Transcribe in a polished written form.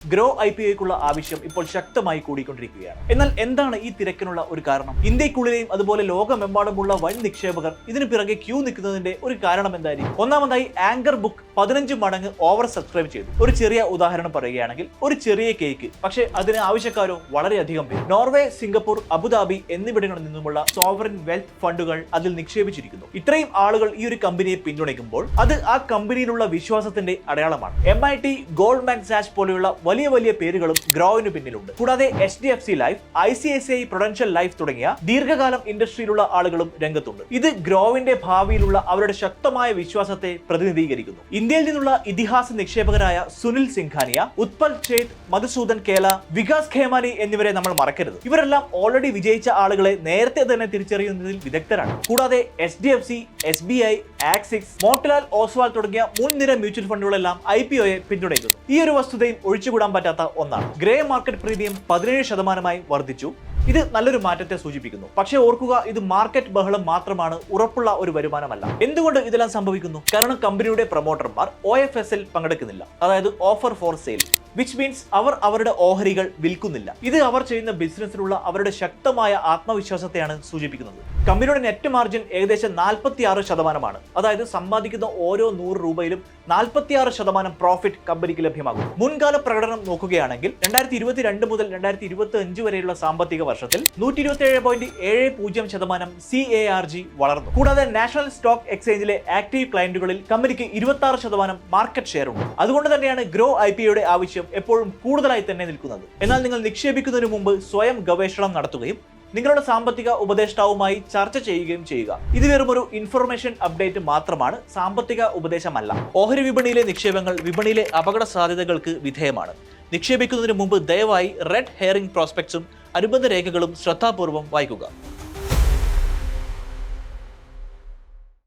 Grow IPOയ്ക്കുള്ള ആവശ്യം ഇപ്പോൾ ശക്തമായി കൂടിക്കൊണ്ടിരിക്കുകയാണ്. എന്നാൽ എന്താണ് ഈ തിരക്കിനുള്ള ഒരു കാരണം? ഇന്ത്യക്കുള്ളിലെയും അതുപോലെ ലോകമെമ്പാടുമുള്ള വൻ നിക്ഷേപകർ ഇതിന് പിറകെ ക്യൂ നിൽക്കുന്നതിന്റെ ഒരു കാരണം എന്തായിരിക്കും? ഒന്നാമതായി ആങ്കർ ബുക്ക് 15 മടങ്ങ് ഓവർ സബ്സ്ക്രൈബ് ചെയ്തു. ഒരു ചെറിയ ഉദാഹരണം പറയുകയാണെങ്കിൽ ഒരു ചെറിയ കേക്ക്, പക്ഷേ അതിന് ആവശ്യക്കാരോ വളരെയധികം പേര്. നോർവേ, സിംഗപ്പൂർ, അബുദാബി എന്നിവിടങ്ങളിൽ നിന്നുമുള്ള സോവറിൻ വെൽത്ത് ഫണ്ടുകൾ അതിൽ നിക്ഷേപിച്ചിരിക്കുന്നു. ഇത്രയും ആളുകൾ ഈ ഒരു കമ്പനിയെ പിന്തുണയ്ക്കുമ്പോൾ അത് ആ കമ്പനിയിലുള്ള വിശ്വാസത്തിന്റെ അടയാളമാണ്. MIT, ഗോൾഡ്മാൻ സാച്ച് പോലെയുള്ള വലിയ പേരുകളും ഗ്രോവിന് പിന്നിലുണ്ട്. കൂടാതെ HDFC life, ICICI Prudential life തുടങ്ങിയ ദീർഘകാലം ഇൻഡസ്ട്രിയിലുള്ള ആളുകളും രംഗത്തുണ്ട്. ഇത് ഗ്രോവിന്റെ ഭാവിയിലുള്ള അവരുടെ ശക്തമായ വിശ്വാസത്തെ പ്രതിനിധീകരിക്കുന്നു. ഇന്ത്യയിൽ നിന്നുള്ള ഇതിഹാസ നിക്ഷേപകരായ സുനിൽ സിംഘാനിയ, ഉത്പൽ ചേത്, മധുസൂദൻ കേല, വികാസ് ഖേമാനി എന്നിവരെ നമ്മൾ മറക്കരുത്. ഇവരെല്ലാം ഓൾറെഡി വിജയിച്ച ആളുകളെ നേരത്തെ തന്നെ തിരിച്ചറിയുന്നതിൽ വിദഗ്ധരാണ്. കൂടാതെ HDFC, SBI, axis, Motilal Oswald തുടങ്ങിയ മുൻനിര മ്യൂച്വൽ ഫണ്ടുകളെല്ലാം IPOയെ പിന്തുണയ്ക്കുന്നു. ഈ ഒരു വസ്തുതയും ഒഴിച്ചുകൂടാൻ പറ്റാത്ത ഒന്നാണ്. ഗ്രേ മാർക്കറ്റ് പ്രീമിയം 17% വർദ്ധിച്ചു. ഇത് നല്ലൊരു മാറ്റത്തെ സൂചിപ്പിക്കുന്നു. പക്ഷേ ഓർക്കുക, ഇത് മാർക്കറ്റ് ബഹളം മാത്രമാണ്, ഉറപ്പുള്ള ഒരു വരുമാനമല്ല. എന്തുകൊണ്ട് ഇതെല്ലാം സംഭവിക്കുന്നു? കാരണം കമ്പനിയുടെ പ്രൊമോട്ടർമാർ OFSൽ പങ്കെടുക്കുന്നില്ല, അതായത് offer for sale, which means അവർ അവരുടെ ഓഹരികൾ വിൽക്കുന്നില്ല. ഇത് അവർ ചെയ്യുന്ന ബിസിനസ്സിലുള്ള അവരുടെ ശക്തമായ ആത്മവിശ്വാസത്തെയാണ് സൂചിപ്പിക്കുന്നത്. കമ്പനിയുടെ നെറ്റ് മാർജിൻ ഏകദേശം 46%, അതായത് സമ്പാദിക്കുന്ന ഓരോ 100 രൂപയിലും 46% പ്രോഫിറ്റ് കമ്പനിക്ക് ലഭ്യമാകും. മുൻകാല പ്രകടനം നോക്കുകയാണെങ്കിൽ 2022 മുതൽ 2025 വരെയുള്ള സാമ്പത്തിക വർഷത്തിൽ 127.70% CARG വളർന്നു. കൂടാതെ നാഷണൽ സ്റ്റോക്ക് എക്സ്ചേഞ്ചിലെ ആക്റ്റീവ് ക്ലയന്റുകളിൽ കമ്പനിക്ക് 26% മാർക്കറ്റ് ഷെയർ ഉണ്ട്. അതുകൊണ്ട് തന്നെയാണ് ഗ്രോ IPOയുടെ ആവശ്യം എപ്പോഴും കൂടുതലായി തന്നെ നിൽക്കുന്നത്. എന്നാൽ നിങ്ങൾ നിക്ഷേപിക്കുന്നതിന് മുമ്പ് സ്വയം ഗവേഷണം നടത്തുകയും നിങ്ങളുടെ സാമ്പത്തിക ഉപദേഷ്ടാവുമായി ചർച്ച ചെയ്യുകയും ചെയ്യുക. ഇത് വെറും ഒരു ഇൻഫർമേഷൻ അപ്ഡേറ്റ് മാത്രമാണ്, സാമ്പത്തിക ഉപദേശമല്ല. ഓഹരി വിപണിയിലെ നിക്ഷേപങ്ങൾ വിപണിയിലെ അപകട സാധ്യതകൾക്ക് വിധേയമാണ്. നിക്ഷേപിക്കുന്നതിന് മുമ്പ് ദയവായി റെഡ് ഹെയറിംഗ് പ്രോസ്പെക്ട്സും അനുബന്ധ രേഖകളും ശ്രദ്ധാപൂർവ്വം വായിക്കുക.